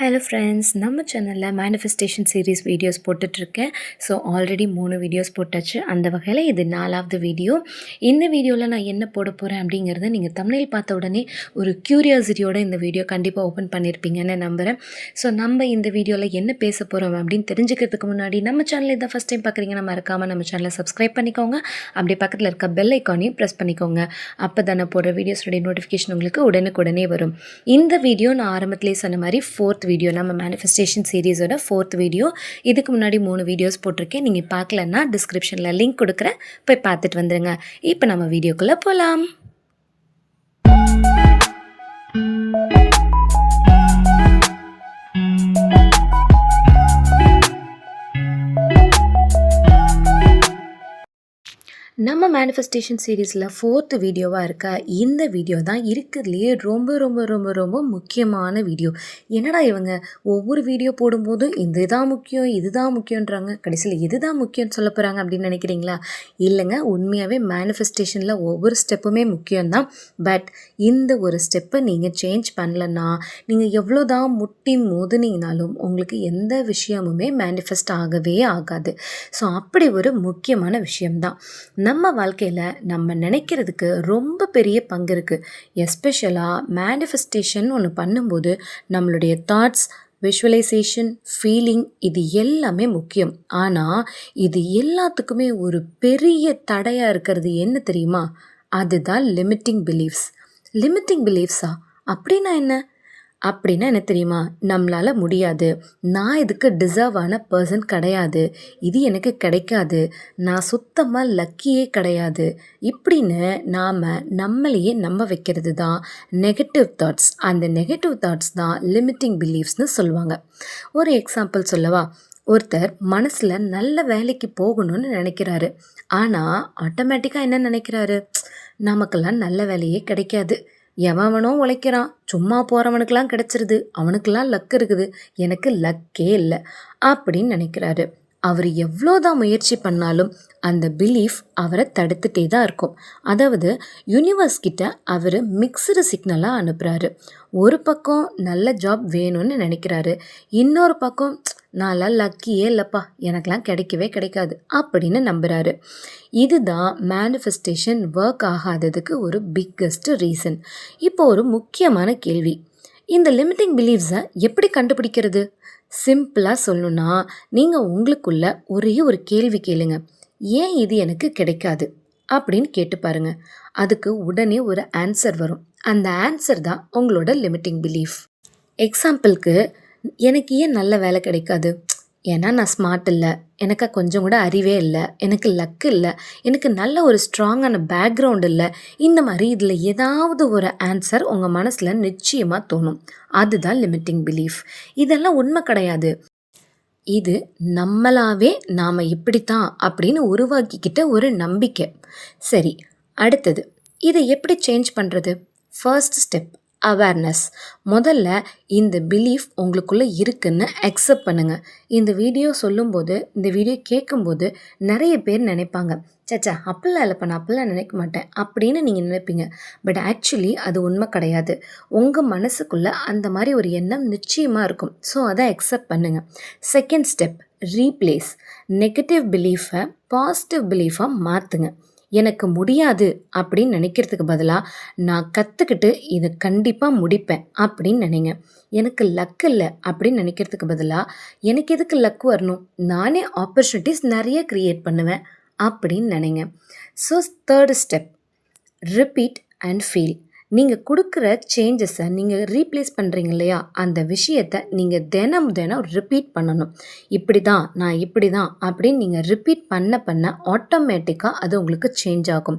Hello friends, நம்ம சேனலில் manifestation series videos போட்டுட்ருக்கேன். ஸோ ஆல்ரெடி 3 வீடியோஸ் போட்டாச்சு. அந்த வகையில் இது 4வது வீடியோ. இந்த வீடியோவில் நான் என்ன போட போகிறேன் அப்படிங்கிறத நீங்கள் தமிழில் பார்த்த உடனே ஒரு க்யூரியாசிட்டியோடு இந்த வீடியோ கண்டிப்பாக ஓப்பன் பண்ணியிருப்பீங்கன்னு நம்புகிறேன். ஸோ நம்ம இந்த வீடியோவில் என்ன பேச போகிறோம் அப்படின்னு தெரிஞ்சுக்கிறதுக்கு முன்னாடி நம்ம சேனல் இதான் ஃபஸ்ட் டைம் பார்க்குறீங்கன்னா மறக்காமல் நம்ம சேனலை சப்ஸ்கிரைப் பண்ணிக்கோங்க. அப்படியே பக்கத்தில் இருக்க பெல் ஐக்கானையும் ப்ரெஸ் பண்ணிக்கோங்க. அப்போ தானே போடுற வீடியோஸோடைய நோட்டிஃபிகேஷன் உங்களுக்கு உடனுக்குடனே வரும். இந்த வீடியோ நான் ஆரம்பத்திலே சொன்ன மாதிரி 4th வீடியோ, நம்ம மேனிஃபெஸ்டேஷன் சீரீஸோட 4th வீடியோ. இதுக்கு முன்னாடி 3 வீடியோஸ் போட்டிருக்கேன். நீங்கள் பார்க்கலன்னா டிஸ்கிரிப்ஷனில் லிங்க் கொடுக்குறேன், போய் பார்த்துட்டு வந்துடுங்க. இப்போ நம்ம வீடியோக்குள்ளே போகலாம். நம்ம மேனிஃபெஸ்டேஷன் சீரீஸில் 4th வீடியோவாக இருக்க இந்த வீடியோ தான் இருக்கிறதுலையே ரொம்ப ரொம்ப ரொம்ப ரொம்ப முக்கியமான வீடியோ. என்னடா இவங்க ஒவ்வொரு வீடியோ போடும்போதும் இதுதான் முக்கியம் இதுதான் முக்கியன்றாங்க, கடைசியில் இதுதான் முக்கியம்னு சொல்ல போகிறாங்க அப்படின்னு நினைக்கிறீங்களா? இல்லைங்க, உண்மையாகவே மேனிஃபெஸ்டேஷனில் ஒவ்வொரு ஸ்டெப்புமே முக்கியம்தான். பட் இந்த ஒரு ஸ்டெப்பை நீங்கள் சேஞ்ச் பண்ணலன்னா நீங்கள் எவ்வளோ தான் முட்டி மோதுனீங்கனாலும் உங்களுக்கு எந்த விஷயமுமே மேனிஃபெஸ்ட் ஆகவே ஆகாது. ஸோ அப்படி ஒரு முக்கியமான விஷயம்தான். நம்ம வாழ்க்கையில் நம்ம நினைக்கிறதுக்கு ரொம்ப பெரிய பங்கு இருக்குது. எஸ்பெஷலாக மேனிஃபெஸ்டேஷன் ஒன்று பண்ணும்போது நம்மளுடைய தாட்ஸ், விஷுவலைசேஷன், ஃபீலிங் இது எல்லாமே முக்கியம். ஆனால் இது எல்லாத்துக்குமே ஒரு பெரிய தடையாக இருக்கிறது என்ன தெரியுமா? அதுதான் லிமிட்டிங் பிலீஃப்ஸ். லிமிட்டிங் பிலீஃப்ஸா? அப்படின்னா என்ன? அப்படின்னா என்ன தெரியுமா? நம்மளால் முடியாது, நான் இதுக்கு டிசர்வான பர்சன் கிடையாது, இது எனக்கு கிடைக்காது, நான் சுத்தமாக லக்கியே கிடையாது, இப்படின்னு நாம் நம்மளையே நம்ப வைக்கிறது தான் நெகட்டிவ் தாட்ஸ். அந்த நெகட்டிவ் தாட்ஸ் தான் லிமிட்டிங் பிலீஃப்ஸ்னு சொல்லுவாங்க. ஒரு எக்ஸாம்பிள் சொல்லவா? ஒருத்தர் மனசில் நல்ல வேலைக்கு போகணும்னு நினைக்கிறாரு. ஆனால் ஆட்டோமேட்டிக்காக என்ன நினைக்கிறாரு? நமக்கெல்லாம் நல்ல வேலையே கிடைக்காது, எவனோ உழைக்கிறான், சும்மா போகிறவனுக்கெல்லாம் கிடச்சிருது, அவனுக்கெல்லாம் லக் இருக்குது, எனக்கு லக்கே இல்லை அப்படின்னு நினைக்கிறாரு. அவர் எவ்வளோதான் முயற்சி பண்ணாலும் அந்த பிலீஃப் அவரை தடுத்துட்டே தான் இருக்கும். அதாவது யூனிவர்ஸ் கிட்ட அவர் மிக்சடு சிக்னலாக அனுப்புகிறாரு. ஒரு பக்கம் நல்ல ஜாப் வேணும்னு நினைக்கிறாரு, இன்னொரு பக்கம் நான்லாம் லக்கியே இல்லைப்பா, எனக்கெல்லாம் கிடைக்கவே கிடைக்காது அப்படின்னு நம்புகிறாரு. இதுதான் மேனிஃபெஸ்டேஷன் ஒர்க் ஆகாததுக்கு ஒரு பிக்கஸ்ட் ரீசன். இப்போ ஒரு முக்கியமான கேள்வி, இந்த லிமிட்டிங் பிலீஃப்ஸை எப்படி கண்டுபிடிக்கிறது? சிம்பிளாக சொல்லணுன்னா, நீங்கள் உங்களுக்குள்ள ஒரே ஒரு கேள்வி கேளுங்க, ஏன் இது எனக்கு கிடைக்காது அப்படின்னு கேட்டு பாருங்க. அதுக்கு உடனே ஒரு ஆன்சர் வரும். அந்த ஆன்சர் தான் உங்களோட லிமிட்டிங் பிலீஃப். எக்ஸாம்பிளுக்கு, எனக்கு ஏன் நல்ல வேலை கிடைக்காது? ஏன்னா நான் ஸ்மார்ட் இல்லை, எனக்கு கொஞ்சம் கூட அறிவே இல்லை, எனக்கு லக்கு இல்லை, எனக்கு நல்ல ஒரு ஸ்ட்ராங்கான பேக்ரவுண்ட் இல்லை. இந்த மாதிரி இதில் ஏதாவது ஒரு ஆன்சர் உங்கள் மனசில் நிச்சயமாக தோணும். அதுதான் லிமிட்டிங் பிலீஃப். இதெல்லாம் உண்மை கிடையாது. இது நம்மளாவே நாம் இப்படித்தான் அப்படின்னு உருவாக்கிக்கிட்ட ஒரு நம்பிக்கை. சரி, அடுத்தது இதை எப்படி சேஞ்ச் பண்ணுறது? First step awareness. முதல்ல இந்த பிலீஃப் உங்களுக்குள்ளே இருக்குன்னு அக்செப்ட் பண்ணுங்கள். இந்த வீடியோ சொல்லும்போது, இந்த வீடியோ கேட்கும்போது நிறைய பேர் நினைப்பாங்க, சச்சா அப்படிலாம் இல்லைப்பா, நான் அப்படிலாம் நினைக்க மாட்டேன் அப்படின்னு நீங்கள் நினைப்பீங்க. பட் ஆக்சுவலி அது உண்மை கிடையாது. உங்கள் மனசுக்குள்ளே அந்த மாதிரி ஒரு எண்ணம் நிச்சயமாக இருக்கும். ஸோ அதை அக்செப்ட் பண்ணுங்கள். Second step replace. நெகட்டிவ் பிலீஃபை பாசிட்டிவ் பிலீஃபாக மாற்றுங்க. எனக்கு முடியாது அப்படின்னு நினைக்கிறதுக்கு பதிலாக நான் கற்றுக்கிட்டு இதை கண்டிப்பாக முடிப்பேன் அப்படின்னு நினைங்க. எனக்கு லக் இல்லை அப்படின்னு நினைக்கிறதுக்கு பதிலாக எனக்கு எதுக்கு லக் வரணும், நானே ஆப்பர்ச்சுனிட்டிஸ் நிறைய க்ரியேட் பண்ணுவேன் அப்படின்னு நினைங்க. So third step repeat and feel. நீங்கள் கொடுக்குற சேஞ்சஸை நீங்கள் ரீப்ளேஸ் பண்ணுறீங்க இல்லையா, அந்த விஷயத்தை நீங்கள் தினம் ரிப்பீட் பண்ணணும். இப்படி தான், நான் இப்படி தான் அப்படின்னு நீங்கள் ரிப்பீட் பண்ண ஆட்டோமேட்டிக்காக அது உங்களுக்கு சேஞ்ச் ஆகும்.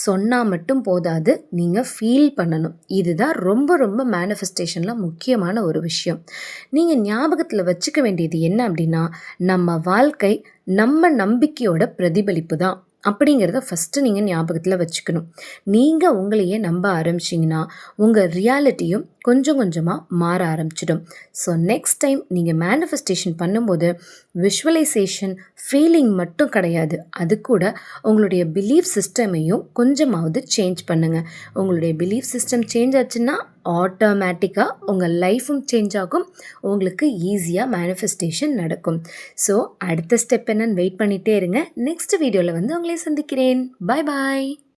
சொன்னால் மட்டும் போதாது, நீங்கள் ஃபீல் பண்ணணும். இதுதான் ரொம்ப ரொம்ப மேனிஃபெஸ்டேஷனில் முக்கியமான ஒரு விஷயம். நீங்கள் ஞாபகத்தில் வச்சுக்க வேண்டியது என்ன அப்படின்னா, நம்ம வாழ்க்கை நம்ம நம்பிக்கையோட பிரதிபலிப்பு தான் அப்படிங்கிறத ஃபஸ்ட்டு நீங்கள் ஞாபகத்தில் வச்சுக்கணும். நீங்கள் உங்களையே நம்ப ஆரம்பிச்சிங்கன்னா உங்கள் ரியாலிட்டியும் கொஞ்சம் கொஞ்சமாக மாற ஆரம்பிச்சிடும். ஸோ நெக்ஸ்ட் டைம் நீங்கள் மேனிஃபெஸ்டேஷன் பண்ணும்போது விஷுவலைசேஷன், ஃபீலிங் மட்டும் கிடையாது, அது கூட உங்களுடைய பிலீஃப் சிஸ்டமையும் கொஞ்சமாவது சேஞ்ச் பண்ணுங்கள். உங்களுடைய பிலீஃப் சிஸ்டம் சேஞ்ச் ஆச்சுன்னா ஆட்டோமேட்டிக்காக உங்கள் லைஃப்பும் சேஞ்ச் ஆகும், உங்களுக்கு ஈஸியாக மேனிஃபெஸ்டேஷன் நடக்கும். ஸோ அடுத்த ஸ்டெப் என்னன்னு வெயிட் பண்ணிகிட்டே இருங்க. நெக்ஸ்ட் வீடியோவில் வந்து உங்களை சந்திக்கிறேன். பாய் பாய்.